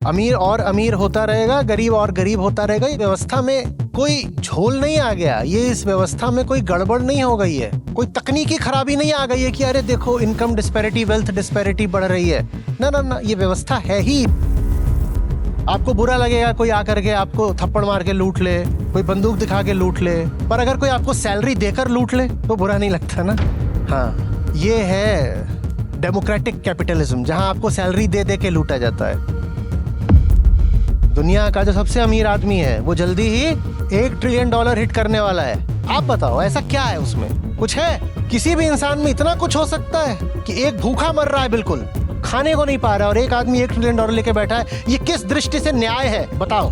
अमीर और अमीर होता रहेगा, गरीब और गरीब होता रहेगा। ये व्यवस्था में कोई झोल नहीं आ गया, ये इस व्यवस्था में कोई गड़बड़ नहीं हो गई है, कोई तकनीकी खराबी नहीं आ गई है कि अरे देखो इनकम डिस्पैरिटी, वेल्थ डिस्पैरिटी बढ़ रही है। ना ना ना, ये व्यवस्था है ही। आपको बुरा लगेगा कोई आकर के आपको थप्पड़ मार के लूट ले, कोई बंदूक दिखा के लूट ले, पर अगर कोई आपको सैलरी देकर लूट ले तो बुरा नहीं लगता ना। हाँ, ये है डेमोक्रेटिक कैपिटलिज्म, जहां आपको सैलरी दे दे के लूटा जाता है। दुनिया का जो सबसे अमीर आदमी है वो जल्दी ही $1 ट्रिलियन हिट करने वाला है। आप बताओ ऐसा क्या है उसमें? कुछ है? किसी भी इंसान में इतना कुछ हो सकता है कि एक भूखा मर रहा है, बिल्कुल खाने को नहीं पा रहा है, और एक आदमी $1 ट्रिलियन लेके बैठा है। ये किस दृष्टि से न्याय है बताओ?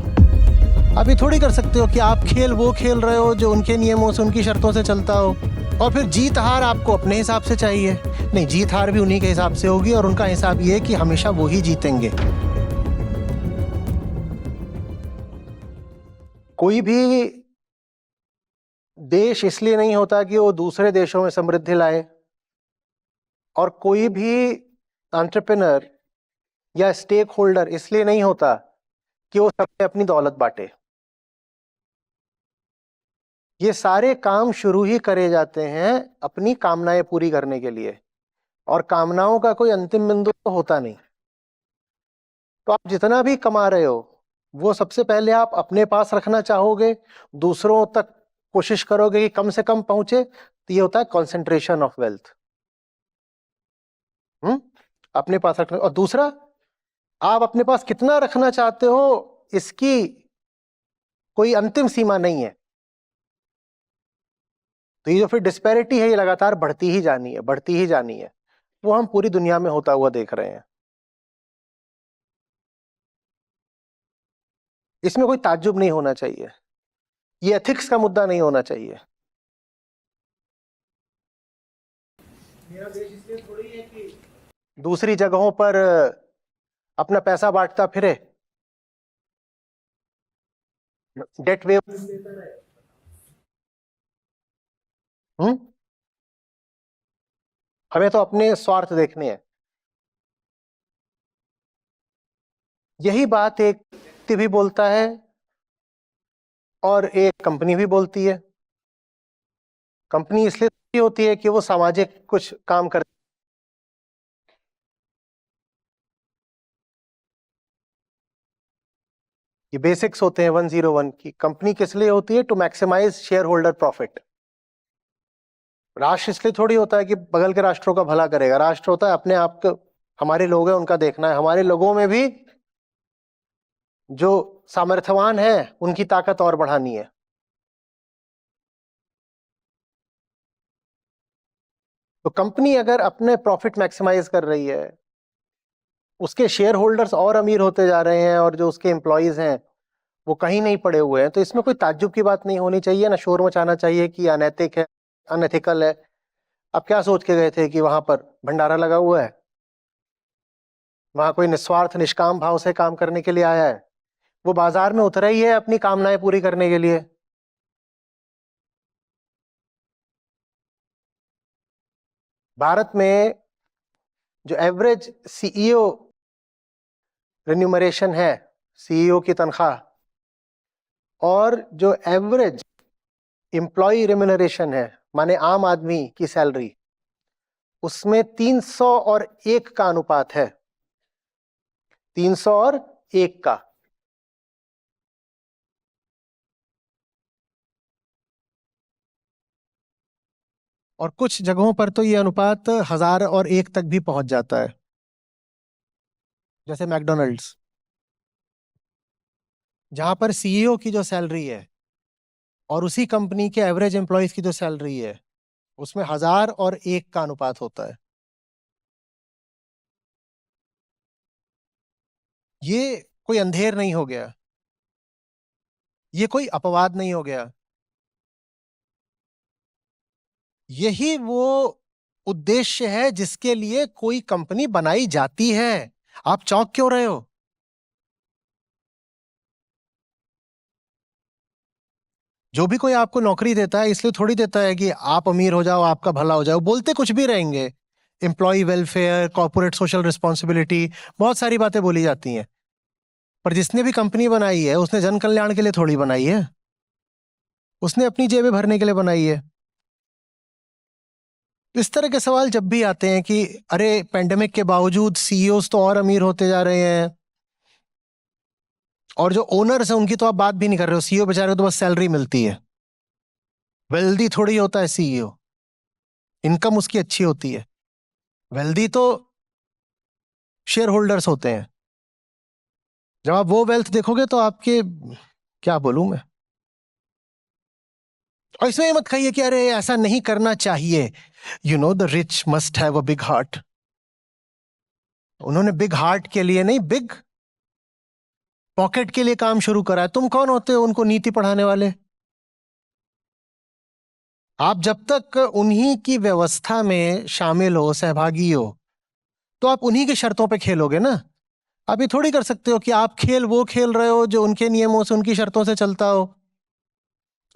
आप ये थोड़ी कर सकते हो कि आप खेल वो खेल रहे हो जो उनके नियमों से, उनकी शर्तों से चलता हो, और फिर जीत हार आपको अपने हिसाब से चाहिए। नहीं, जीत हार भी उन्हीं के हिसाब से होगी, और उनका हिसाब ये कि हमेशा वो ही जीतेंगे। कोई भी देश इसलिए नहीं होता कि वो दूसरे देशों में समृद्धि लाए, और कोई भी एंटरप्रेन्योर या स्टेक होल्डर इसलिए नहीं होता कि वो सबसे अपनी दौलत बांटे। ये सारे काम शुरू ही करे जाते हैं अपनी कामनाएं पूरी करने के लिए, और कामनाओं का कोई अंतिम बिंदु तो होता नहीं। तो आप जितना भी कमा रहे हो वो सबसे पहले आप अपने पास रखना चाहोगे, दूसरों तक कोशिश करोगे कि कम से कम पहुंचे, तो ये होता है कॉन्सेंट्रेशन ऑफ वेल्थ। अपने पास रखना। और दूसरा, आप अपने पास कितना रखना चाहते हो इसकी कोई अंतिम सीमा नहीं है। तो ये जो फिर डिस्पैरिटी है ये लगातार बढ़ती ही जानी है, बढ़ती ही जानी है। वो हम पूरी दुनिया में होता हुआ देख रहे हैं। इसमें कोई ताज्जुब नहीं होना चाहिए, ये एथिक्स का मुद्दा नहीं होना चाहिए। मेरा देश इसलिए थोड़ी है कि दूसरी जगहों पर अपना पैसा बांटता फिरे, डेट वेव देता रहे। हमें तो अपने स्वार्थ देखने हैं। यही बात एक व्यक्ति भी बोलता है और एक कंपनी भी बोलती है। कंपनी इसलिए होती है कि वो सामाजिक कुछ काम करती है। ये बेसिक्स होते हैं 101 की। कंपनी किस लिए होती है? To maximize shareholder profit. राष्ट्र इसलिए थोड़ी होता है कि बगल के राष्ट्रों का भला करेगा। राष्ट्र होता है अपने आप को, हमारे लोग हैं उनका देखना है, हमारे लोगों में भी जो सामर्थ्यवान है उनकी ताकत और बढ़ानी है। तो कंपनी अगर अपने प्रॉफिट मैक्सिमाइज कर रही है, उसके शेयर होल्डर्स और अमीर होते जा रहे हैं, और जो उसके एम्प्लॉयज हैं वो कहीं नहीं पड़े हुए हैं, तो इसमें कोई ताज्जुब की बात नहीं होनी चाहिए, ना शोर मचाना चाहिए कि अनैतिक है, अनएथिकल है। आप क्या सोच के गए थे कि वहां पर भंडारा लगा हुआ है? वहां कोई निस्वार्थ निष्काम भाव से काम करने के लिए आया है? वो बाजार में उतरा ही है अपनी कामनाएं पूरी करने के लिए। भारत में जो एवरेज सीईओ रिन्यूमरेशन है, सीईओ की तनख्वाह, और जो एवरेज एम्प्लॉय रिम्यूनरेशन है, माने आम आदमी की सैलरी, उसमें 301 का अनुपात है। 301 का। और कुछ जगहों पर तो ये अनुपात 1001 तक भी पहुंच जाता है, जैसे मैकडोनल्ड्स, जहां पर सीईओ की जो सैलरी है और उसी कंपनी के एवरेज एम्प्लॉयज की जो सैलरी है, उसमें 1001 का अनुपात होता है। ये कोई अंधेर नहीं हो गया, ये कोई अपवाद नहीं हो गया। यही वो उद्देश्य है जिसके लिए कोई कंपनी बनाई जाती है। आप चौंक क्यों रहे हो? जो भी कोई आपको नौकरी देता है इसलिए थोड़ी देता है कि आप अमीर हो जाओ, आपका भला हो जाओ। बोलते कुछ भी रहेंगे, employ welfare, corporate social responsibility, बहुत सारी बातें बोली जाती हैं। पर जिसने भी कंपनी बनाई है उसने जन कल्याण के लिए थोड़ी बनाई है, उसने अपनी जेबें भरने के लिए बनाई है। इस तरह के सवाल जब भी आते हैं कि अरे पेंडेमिक के बावजूद सीईओज तो और अमीर होते जा रहे हैं, और जो ओनर्स हैं उनकी तो आप बात भी नहीं कर रहे हो, सीईओ बेचारे को तो बस सैलरी मिलती है, वेल्दी थोड़ी होता है सीईओ, इनकम उसकी अच्छी होती है। वेल्दी तो शेयर होल्डर्स होते हैं। जब आप वो वेल्थ देखोगे तो आपके, क्या बोलूं मैं। और इसमें मत कहिए कि अरे ऐसा नहीं करना चाहिए, you know the rich must have a big heart. उन्होंने बिग हार्ट के लिए नहीं, बिग पॉकेट के लिए काम शुरू करा है। तुम कौन होते हो उनको नीति पढ़ाने वाले? आप जब तक उन्हीं की व्यवस्था में शामिल हो, सहभागी हो, तो आप उन्हीं की शर्तों पे खेलोगे ना। आप ये थोड़ी कर सकते हो कि आप खेल वो खेल रहे हो जो उनके नियमों से, उनकी शर्तों से चलता हो,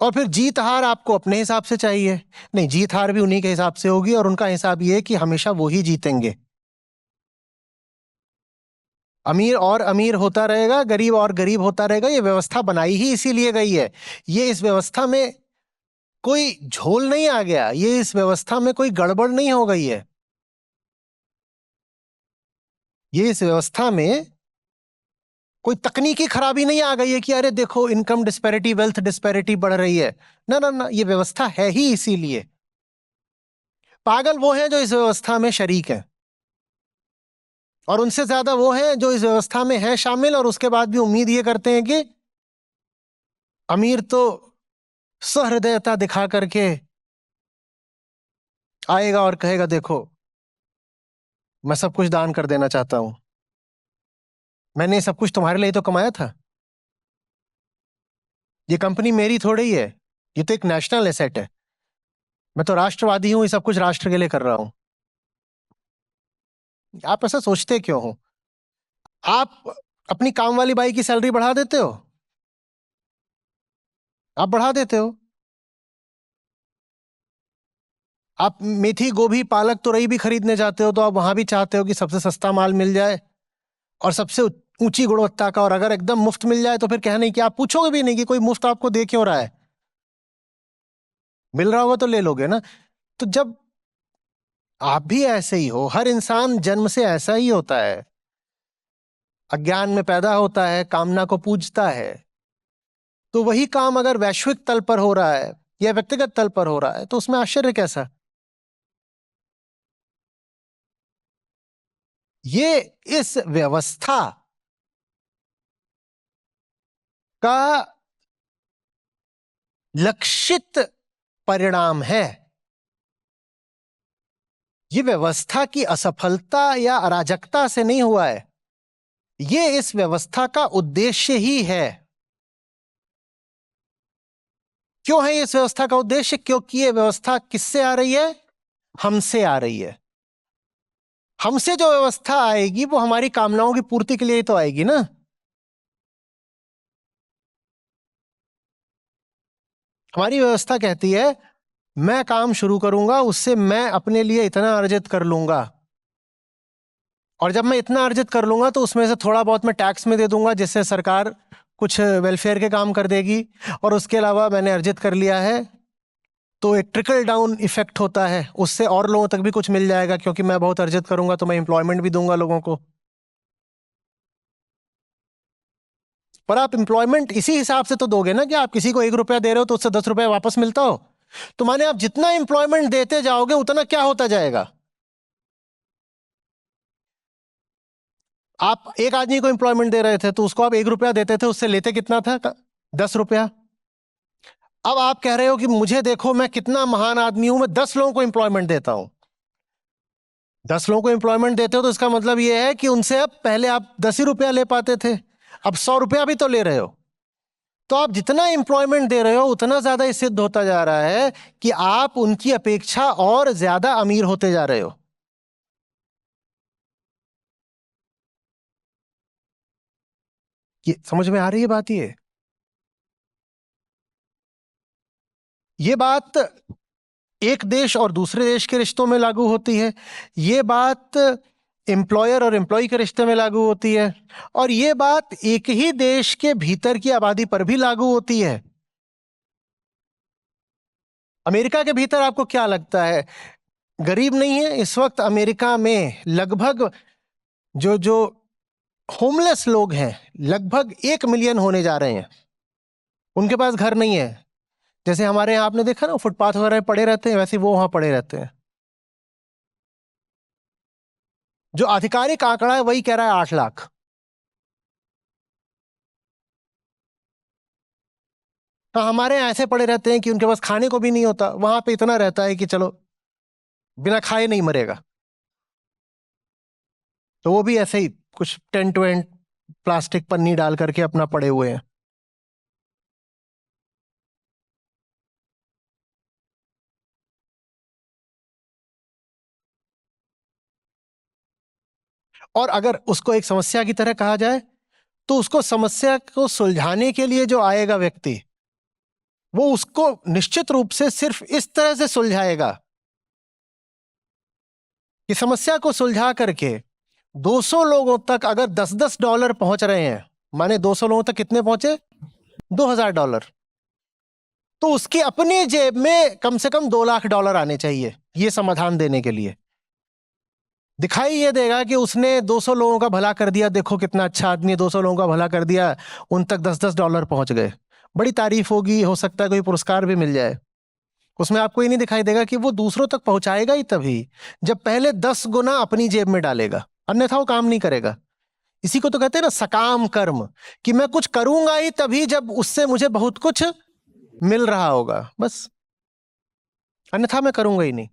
और फिर जीत हार आपको अपने हिसाब से चाहिए। नहीं, जीत हार भी उन्हीं के हिसाब से होगी, और उनका हिसाब ये है कि हमेशा वो ही जीतेंगे। अमीर और अमीर होता रहेगा, गरीब और गरीब होता रहेगा। ये व्यवस्था बनाई ही इसीलिए गई है। ये इस व्यवस्था में कोई झोल नहीं आ गया, ये इस व्यवस्था में कोई गड़बड़ नहीं हो गई है। ये इस व्यवस्था में कोई तकनीकी खराबी नहीं आ गई है कि अरे देखो इनकम डिस्पैरिटी, वेल्थ डिस्पैरिटी बढ़ रही है। ना ना ना, ये व्यवस्था है ही इसीलिए। पागल वो हैं जो इस व्यवस्था में शरीक हैं, और उनसे ज्यादा वो हैं जो इस व्यवस्था में हैं शामिल, और उसके बाद भी उम्मीद ये करते हैं कि अमीर तो सहृदयता दिखा करके आएगा और कहेगा देखो मैं सब कुछ दान कर देना चाहता हूं, मैंने सब कुछ तुम्हारे लिए तो कमाया था, ये कंपनी मेरी थोड़ी है, ये तो एक नेशनल एसेट है, मैं तो राष्ट्रवादी हूं, ये सब कुछ राष्ट्र के लिए कर रहा हूं। आप ऐसा सोचते क्यों हो? आप अपनी काम वाली बाई की सैलरी बढ़ा देते हो, आप बढ़ा देते हो। आप मेथी, गोभी, पालक, तुरई भी खरीदने जाते हो तो आप वहां भी चाहते हो कि सबसे सस्ता माल मिल जाए और सबसे ऊंची गुणवत्ता का, और अगर एकदम मुफ्त मिल जाए तो फिर कहना नहीं कि आप पूछोगे भी नहीं कि कोई मुफ्त आपको दे क्यों रहा है, मिल रहा होगा तो ले लोगे ना। तो जब आप भी ऐसे ही हो, हर इंसान जन्म से ऐसा ही होता है, अज्ञान में पैदा होता है, कामना को पूजता है, तो वही काम अगर वैश्विक तल पर हो रहा है या व्यक्तिगत तल पर हो रहा है तो उसमें आश्चर्य कैसा? ये इस व्यवस्था का लक्षित परिणाम है। ये व्यवस्था की असफलता या अराजकता से नहीं हुआ है, ये इस व्यवस्था का उद्देश्य ही है। क्यों है ये इस व्यवस्था का उद्देश्य? क्योंकि ये व्यवस्था किससे आ रही है? हमसे आ रही है। हमसे जो व्यवस्था आएगी वो हमारी कामनाओं की पूर्ति के लिए ही तो आएगी ना। हमारी व्यवस्था कहती है मैं काम शुरू करूंगा, उससे मैं अपने लिए इतना अर्जित कर लूंगा, और जब मैं इतना अर्जित कर लूंगा तो उसमें से थोड़ा बहुत मैं टैक्स में दे दूंगा जिससे सरकार कुछ वेलफेयर के काम कर देगी, और उसके अलावा मैंने अर्जित कर लिया है तो एक ट्रिकल डाउन इफेक्ट होता है, उससे और लोगों तक भी कुछ मिल जाएगा, क्योंकि मैं बहुत अर्जित करूंगा तो मैं इंप्लॉयमेंट भी दूंगा लोगों को। पर आप इंप्लॉयमेंट इसी हिसाब से तो दोगे ना कि आप किसी को 1 रुपया दे रहे हो तो उससे 10 रुपया वापस मिलता हो। तो माने आप जितना इंप्लॉयमेंट देते जाओगे उतना क्या होता जाएगा? आप एक आदमी को इंप्लॉयमेंट दे रहे थे तो उसको आप 1 रुपया देते थे, उससे लेते कितना था? 10 रुपया। अब आप कह रहे हो कि मुझे देखो मैं कितना महान आदमी हूं, मैं 10 लोगों को इंप्लॉयमेंट देता हूं। 10 लोगों को इंप्लॉयमेंट देते हो तो इसका मतलब यह है कि उनसे अब पहले आप 10 ही रुपया ले पाते थे, अब 100 रुपया भी तो ले रहे हो। तो आप जितना इंप्लॉयमेंट दे रहे हो उतना ज्यादा ये सिद्ध होता जा रहा है कि आप उनकी अपेक्षा और ज्यादा अमीर होते जा रहे हो। ये समझ में आ रही है बात? ये बात एक देश और दूसरे देश के रिश्तों में लागू होती है, ये बात एम्प्लॉयर और एम्प्लॉय के रिश्ते में लागू होती है, और ये बात एक ही देश के भीतर की आबादी पर भी लागू होती है। अमेरिका के भीतर आपको क्या लगता है, गरीब नहीं है? इस वक्त अमेरिका में लगभग जो जो होमलेस लोग हैं लगभग 1 मिलियन होने जा रहे हैं। उनके पास घर नहीं है। जैसे हमारे यहाँ आपने देखा ना फुटपाथ वगैरह पड़े रहते हैं, वैसे वो वहां पड़े रहते हैं। जो आधिकारिक आंकड़ा है वही कह रहा है 8 लाख। हाँ, हमारे यहाँ ऐसे पड़े रहते हैं कि उनके पास खाने को भी नहीं होता, वहां पे इतना रहता है कि चलो बिना खाए नहीं मरेगा। तो वो भी ऐसे ही कुछ टेंट वेंट प्लास्टिक पन्नी डाल करके अपना पड़े हुए हैं। और अगर उसको एक समस्या की तरह कहा जाए तो उसको समस्या को सुलझाने के लिए जो आएगा व्यक्ति, वो उसको निश्चित रूप से सिर्फ इस तरह से सुलझाएगा कि समस्या को सुलझा करके 200 लोगों तक अगर 10-10 डॉलर पहुंच रहे हैं, माने 200 लोगों तक कितने पहुंचे, $2000, तो उसकी अपनी जेब में कम से कम $2 लाख आने चाहिए ये समाधान देने के लिए। दिखाई ये देगा कि उसने 200 लोगों का भला कर दिया, देखो कितना अच्छा आदमी, 200 लोगों का भला कर दिया, उन तक 10-10 डॉलर पहुंच गए, बड़ी तारीफ होगी, हो सकता है कोई पुरस्कार भी मिल जाए। उसमें आपको ये नहीं दिखाई देगा कि वो दूसरों तक पहुंचाएगा ही तभी जब पहले 10 गुना अपनी जेब में डालेगा, अन्यथा वो काम नहीं करेगा। इसी को तो कहते हैं ना सकाम कर्म, कि मैं कुछ करूंगा ही तभी जब उससे मुझे बहुत कुछ मिल रहा होगा, बस, अन्यथा मैं करूंगा ही नहीं।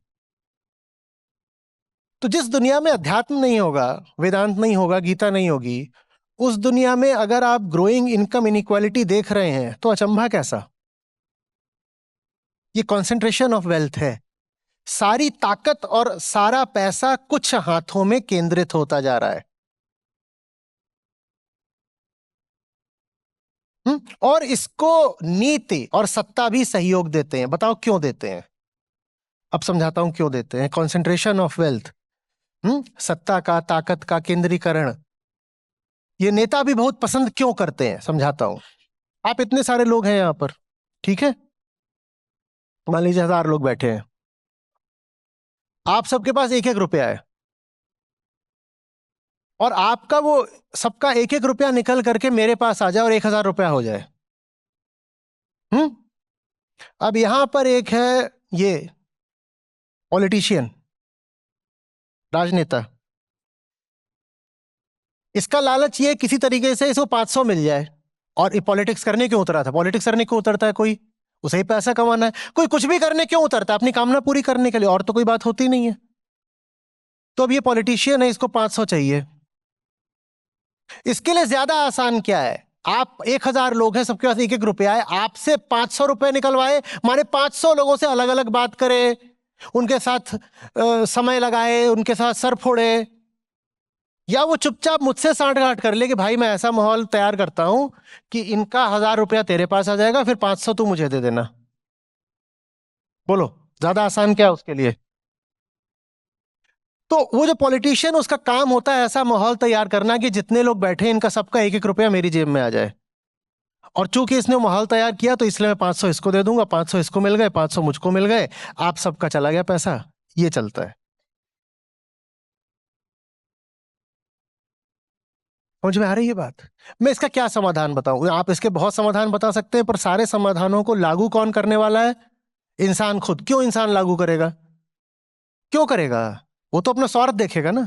तो जिस दुनिया में अध्यात्म नहीं होगा, वेदांत नहीं होगा, गीता नहीं होगी, उस दुनिया में अगर आप ग्रोइंग इनकम इनइक्वालिटी देख रहे हैं तो अचंभा कैसा। ये कॉन्सेंट्रेशन ऑफ वेल्थ है। सारी ताकत और सारा पैसा कुछ हाथों में केंद्रित होता जा रहा है। और इसको नीति और सत्ता भी सहयोग देते हैं। बताओ क्यों देते हैं? अब समझाता हूं क्यों देते हैं। कॉन्सेंट्रेशन ऑफ वेल्थ, सत्ता का, ताकत का केंद्रीकरण, ये नेता भी बहुत पसंद क्यों करते हैं, समझाता हूं। आप इतने सारे लोग हैं यहां पर, ठीक है, मान लीजिए 1000 लोग बैठे हैं, आप सबके पास 1-1 रुपया है, और आपका वो सबका 1-1 रुपया निकल करके मेरे पास आ जाए और 1000 रुपया हो जाए। हम्म अब यहां पर एक है ये पॉलिटिशियन, राजनेता, इसका लालच ये किसी तरीके से इसको 500 मिल जाए। और ये पॉलिटिक्स करने क्यों उतरा था? पॉलिटिक्स करने क्यों उतरता है कोई? उसे ही पैसा कमाना है। कोई कुछ भी करने क्यों उतरता है? अपनी कामना पूरी करने के लिए, और तो कोई बात होती नहीं है। तो अब ये पॉलिटिशियन है, इसको 500 चाहिए। इसके लिए ज्यादा आसान क्या है, आप 1000 लोग हैं, सबके पास 1-1 रुपया है, आपसे 500 रुपए निकलवाए, माने 500 लोगों से अलग अलग बात करे, उनके साथ समय लगाए, उनके साथ सर फोड़े, या वो चुपचाप मुझसे सांठ-गांठ कर ले कि भाई मैं ऐसा माहौल तैयार करता हूं कि इनका 1000 रुपया तेरे पास आ जाएगा, फिर 500 तू मुझे दे देना। बोलो ज्यादा आसान क्या है उसके लिए? तो वो जो पॉलिटिशियन, उसका काम होता है ऐसा माहौल तैयार करना कि जितने लोग बैठे हैं इनका सबका 1-1 रुपया मेरी जेब में आ जाए। और चूंकि इसने माहौल तैयार किया तो इसलिए मैं 500 इसको दे दूंगा, 500 इसको मिल गए, 500 मुझको मिल गए, आप सबका चला गया पैसा। ये चलता है। समझ में आ रही है बात? मैं इसका क्या समाधान बताऊं? आप इसके बहुत समाधान बता सकते हैं, पर सारे समाधानों को लागू कौन करने वाला है? इंसान खुद। क्यों इंसान लागू करेगा? क्यों करेगा? वो तो अपना स्वार्थ देखेगा ना।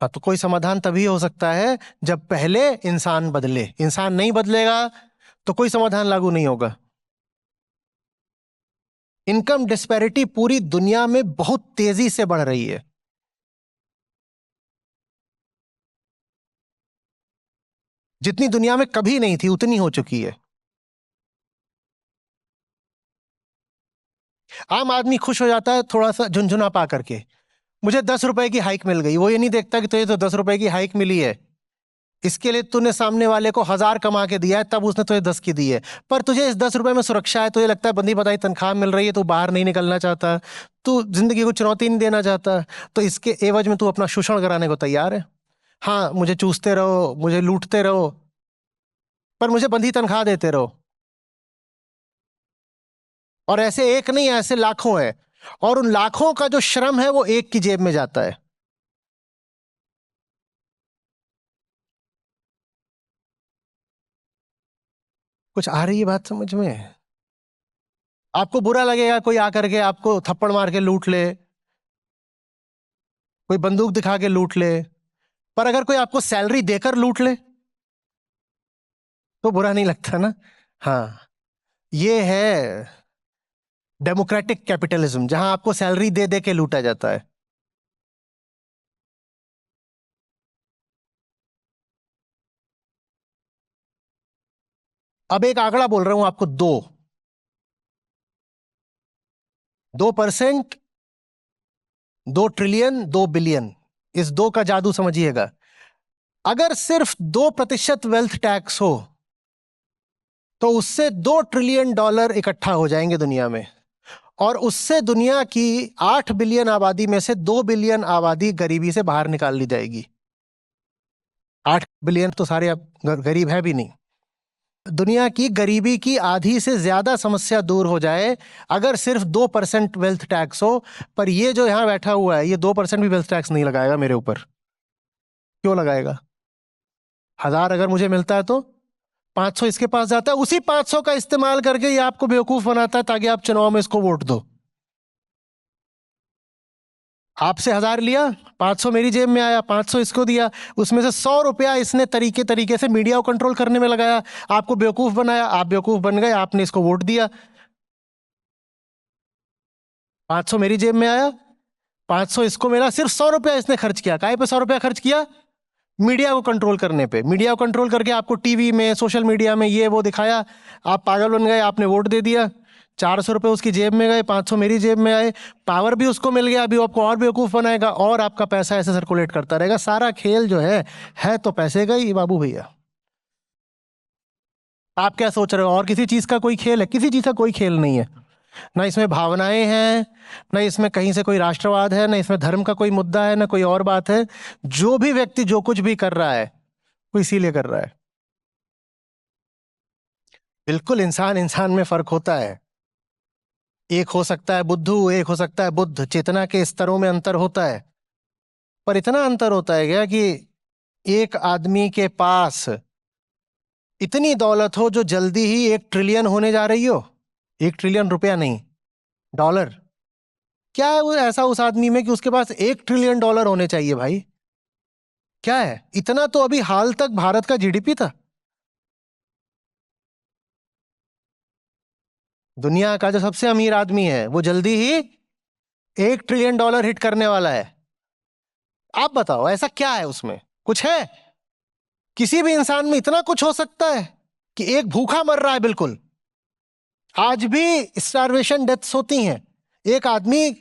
हाँ, तो कोई समाधान तभी हो सकता है जब पहले इंसान बदले। इंसान नहीं बदलेगा तो कोई समाधान लागू नहीं होगा। इनकम डिस्पैरिटी पूरी दुनिया में बहुत तेजी से बढ़ रही है। जितनी दुनिया में कभी नहीं थी उतनी हो चुकी है। आम आदमी खुश हो जाता है थोड़ा सा झुनझुना पा करके, मुझे 10 रुपए की हाइक मिल गई। वो ये नहीं देखता कि तुझे तो 10 रुपए की हाइक मिली है, इसके लिए तूने सामने वाले को 1000 कमा के दिया है, तब उसने तुझे 10 की दी है। पर तुझे इस 10 रुपए में सुरक्षा है, तुझे लगता है बंदी बताई तनख्वाह मिल रही है, तू बाहर नहीं निकलना चाहता, तू जिंदगी को चुनौती नहीं देना चाहता, तो इसके एवज में तू अपना शोषण कराने को तैयार है। हाँ, मुझे चूसते रहो, मुझे लूटते रहो, पर मुझे बंधी तनख्वाह देते रहो। और ऐसे एक नहीं, ऐसे लाखों है, और उन लाखों का जो श्रम है वो एक की जेब में जाता है। कुछ आ रही है बात समझ में? आपको बुरा लगेगा कोई आकर के आपको थप्पड़ मार के लूट ले, कोई बंदूक दिखा के लूट ले, पर अगर कोई आपको सैलरी देकर लूट ले तो बुरा नहीं लगता ना। हाँ, ये है डेमोक्रेटिक कैपिटलिज्म, जहां आपको सैलरी दे दे के लूटा जाता है। अब एक आंकड़ा बोल रहा हूं आपको, 2% 2 ट्रिलियन 2 बिलियन, इस दो का जादू समझिएगा। अगर सिर्फ 2% वेल्थ टैक्स हो तो उससे $2 ट्रिलियन इकट्ठा हो जाएंगे दुनिया में, और उससे दुनिया की 8 बिलियन आबादी में से 2 बिलियन आबादी गरीबी से बाहर निकाल ली जाएगी। 8 बिलियन तो सारे अब गरीब है भी नहीं। दुनिया की गरीबी की आधी से ज्यादा समस्या दूर हो जाए अगर सिर्फ 2% वेल्थ टैक्स हो। पर ये जो यहां बैठा हुआ है, ये 2% भी वेल्थ टैक्स नहीं लगाएगा मेरे ऊपर। क्यों लगाएगा? 1000 अगर मुझे मिलता है तो 500 इसके पास जाता है, उसी 500 का इस्तेमाल करके ये आपको बेवकूफ बनाता है ताकि आप चुनाव में इसको वोट दो। आपसे 1000 लिया, 500 मेरी जेब में आया, 500 इसको दिया, उसमें से 100 रुपया इसने तरीके तरीके से मीडिया को कंट्रोल करने में लगाया, आपको बेवकूफ बनाया, आप बेवकूफ बन गए, आपने इसको वोट दिया। 500 मेरी जेब में आया, 500 इसको मिला, सिर्फ 100 रुपया इसने खर्च किया। काहे पे 100 रुपया खर्च किया? मीडिया को कंट्रोल करने पे। मीडिया को कंट्रोल करके आपको टीवी में, सोशल मीडिया में ये वो दिखाया, आप पागल बन गए, आपने वोट दे दिया। 400 रुपये उसकी जेब में गए, 500 मेरी जेब में आए, पावर भी उसको मिल गया, अभी वो आपको और बेवकूफ बनाएगा, और आपका पैसा ऐसे सर्कुलेट करता रहेगा। सारा खेल जो है तो पैसे का ही बाबू भैया। आप क्या सोच रहे हो और किसी चीज का कोई खेल है? किसी चीज का कोई खेल नहीं है। ना इसमें भावनाएं हैं, ना इसमें कहीं से कोई राष्ट्रवाद है, ना इसमें धर्म का कोई मुद्दा है, ना कोई और बात है। जो भी व्यक्ति जो कुछ भी कर रहा है वो इसीलिए कर रहा है। बिल्कुल, इंसान इंसान में फर्क होता है। एक हो सकता है बुद्धू, एक हो सकता है बुद्ध, चेतना के स्तरों में अंतर होता है। पर इतना अंतर होता है क्या कि एक आदमी के पास इतनी दौलत हो जो जल्दी ही 1 ट्रिलियन होने जा रही हो। 1 ट्रिलियन रुपया नहीं, डॉलर। क्या है वो ऐसा उस आदमी में कि उसके पास $1 ट्रिलियन होने चाहिए भाई? क्या है? इतना तो अभी हाल तक भारत का जीडीपी था। दुनिया का जो सबसे अमीर आदमी है वो जल्दी ही $1 ट्रिलियन हिट करने वाला है। आप बताओ ऐसा क्या है उसमें? कुछ है? किसी भी इंसान में इतना कुछ हो सकता है कि एक भूखा मर रहा है बिल्कुल। आज भी स्टारवेशन डेथ्स होती हैं। एक आदमी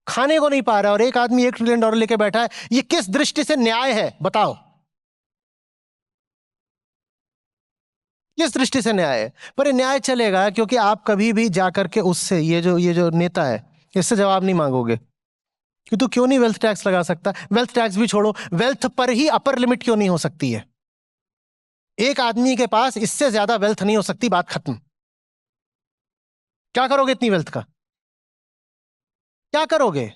खाने को नहीं पा रहा है और एक आदमी $1 ट्रिलियन लेके बैठा है। ये किस दृष्टि से न्याय है बताओ? किस दृष्टि से न्याय है? पर ये न्याय चलेगा क्योंकि आप कभी भी जाकर के उससे, ये जो नेता है, इससे जवाब नहीं मांगोगे कि तू क्यों नहीं वेल्थ टैक्स लगा सकता। वेल्थ टैक्स भी छोड़ो, वेल्थ पर ही अपर लिमिट क्यों नहीं हो सकती है? एक आदमी के पास इससे ज्यादा वेल्थ नहीं हो सकती, बात खत्म। क्या करोगे इतनी वेल्थ का? क्या करोगे?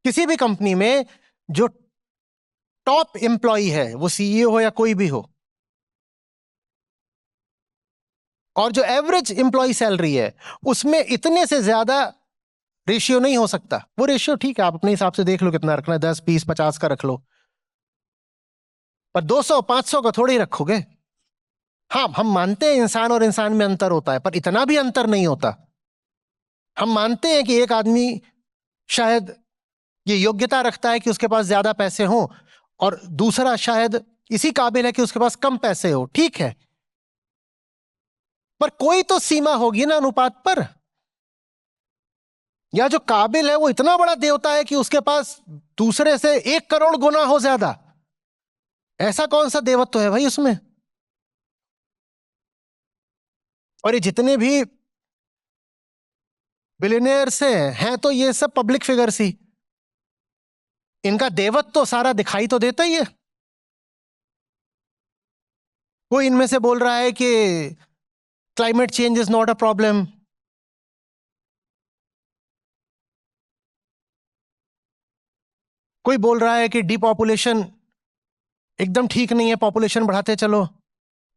किसी भी कंपनी में जो टॉप एम्प्लॉय है, वो सीईओ हो या कोई भी हो, और जो एवरेज एम्प्लॉय सैलरी है, उसमें इतने से ज्यादा रेशियो नहीं हो सकता। वो रेशियो ठीक है, आप अपने हिसाब से देख लो कितना रखना है, 10 20 50 का रख लो, पर 200 500 का थोड़ी रखोगे। हाँ, हम मानते हैं इंसान और इंसान में अंतर होता है, पर इतना भी अंतर नहीं होता। हम मानते हैं कि एक आदमी शायद ये योग्यता रखता है कि उसके पास ज्यादा पैसे हों, और दूसरा शायद इसी काबिल है कि उसके पास कम पैसे हो, ठीक है। पर कोई तो सीमा होगी ना अनुपात पर। या जो काबिल है वो इतना बड़ा देवता है कि उसके पास दूसरे से 1 करोड़ गुना हो ज्यादा। ऐसा कौन सा देवत्व है भाई उसमें? और ये जितने भी बिलियनियर्स हैं तो ये सब पब्लिक फिगर्स ही। इनका देवत्व तो सारा दिखाई तो देता ही है। कोई इनमें से बोल रहा है कि climate change is not a problem, कोई बोल रहा है कि डिपॉपुलेशन एकदम ठीक नहीं है, पॉपुलेशन बढ़ाते चलो।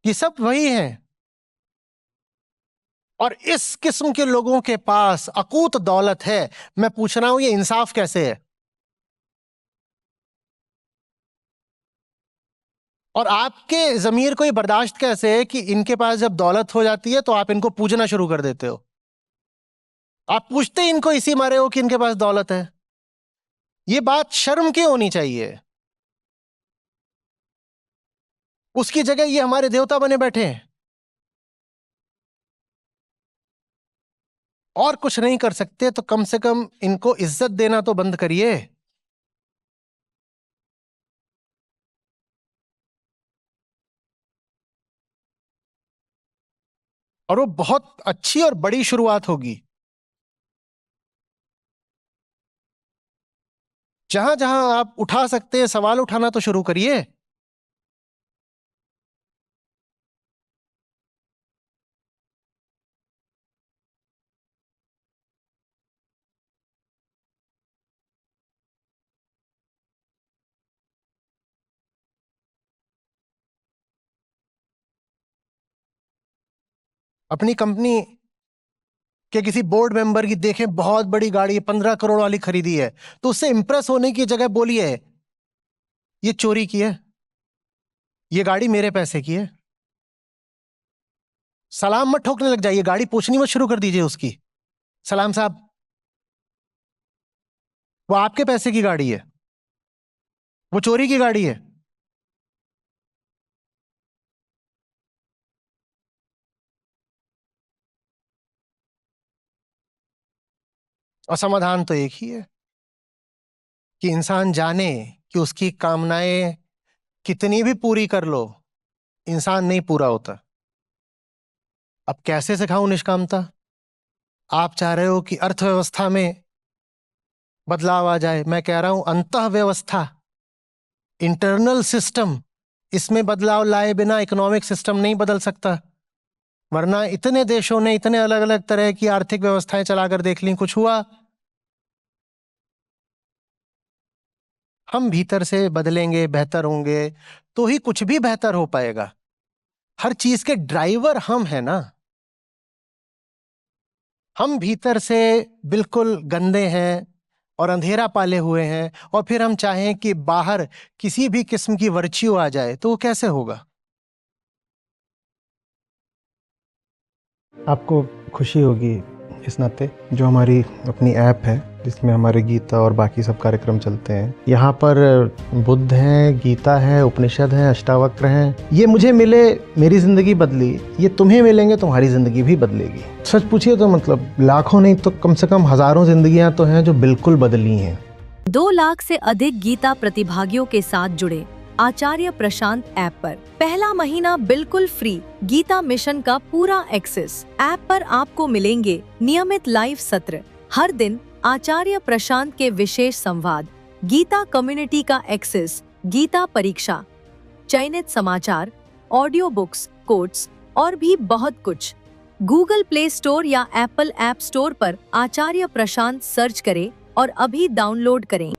ये सब वही है। और इस किस्म के लोगों के पास अकूत दौलत है। मैं पूछ रहा हूं ये इंसाफ कैसे है? और आपके जमीर को ये बर्दाश्त कैसे है कि इनके पास जब दौलत हो जाती है तो आप इनको पूजना शुरू कर देते हो? आप पूछते इनको इसी मारे हो कि इनके पास दौलत है। ये बात शर्म की होनी चाहिए। उसकी जगह ये हमारे देवता बने बैठे हैं। और कुछ नहीं कर सकते तो कम से कम इनको इज्जत देना तो बंद करिए। और वो बहुत अच्छी और बड़ी शुरुआत होगी। जहां जहां आप उठा सकते हैं सवाल उठाना तो शुरू करिए। अपनी कंपनी के किसी बोर्ड मेंबर की देखें बहुत बड़ी गाड़ी 15 करोड़ वाली खरीदी है, तो उससे इंप्रेस होने की जगह बोलिए ये चोरी की है, ये गाड़ी मेरे पैसे की है। सलाम मत ठोकने लग जाइए, गाड़ी पूछनी मत शुरू कर दीजिए उसकी। सलाम साहब, वो आपके पैसे की गाड़ी है, वो चोरी की गाड़ी है। और समाधान तो एक ही है कि इंसान जाने कि उसकी कामनाएं कितनी भी पूरी कर लो, इंसान नहीं पूरा होता। अब कैसे सिखाऊं निष्कामता? आप चाह रहे हो कि अर्थव्यवस्था में बदलाव आ जाए, मैं कह रहा हूं अंतः व्यवस्था, इंटरनल सिस्टम, इसमें बदलाव लाए बिना इकोनॉमिक सिस्टम नहीं बदल सकता। वरना इतने देशों ने इतने अलग अलग तरह की आर्थिक व्यवस्थाएं चलाकर देख ली, कुछ हुआ? हम भीतर से बदलेंगे, बेहतर होंगे तो ही कुछ भी बेहतर हो पाएगा। हर चीज के ड्राइवर हम हैं ना। हम भीतर से बिल्कुल गंदे हैं और अंधेरा पाले हुए हैं, और फिर हम चाहें कि बाहर किसी भी किस्म की वर्च्यू आ जाए तो वो कैसे होगा? आपको खुशी होगी इस नाते जो हमारी अपनी ऐप है जिसमें हमारे गीता और बाकी सब कार्यक्रम चलते हैं। यहाँ पर बुद्ध हैं, गीता है, उपनिषद हैं, अष्टावक्र हैं। ये मुझे मिले, मेरी ज़िंदगी बदली, ये तुम्हें मिलेंगे, तुम्हारी ज़िंदगी भी बदलेगी। सच पूछिए तो मतलब लाखों नहीं तो कम से कम हज़ारों ज़िंदगियाँ तो हैं जो बिल्कुल बदली हैं। 2 लाख से अधिक गीता प्रतिभागियों के साथ जुड़े आचार्य प्रशांत ऐप पर पहला महीना बिल्कुल फ्री गीता मिशन का पूरा एक्सेस। ऐप पर आपको मिलेंगे नियमित लाइव सत्र, हर दिन आचार्य प्रशांत के विशेष संवाद, गीता कम्युनिटी का एक्सेस, गीता परीक्षा, चयनित समाचार, ऑडियो बुक्स, कोट्स और भी बहुत कुछ। गूगल प्ले स्टोर या एप्पल ऐप स्टोर पर आचार्य प्रशांत सर्च करें और अभी डाउनलोड करें।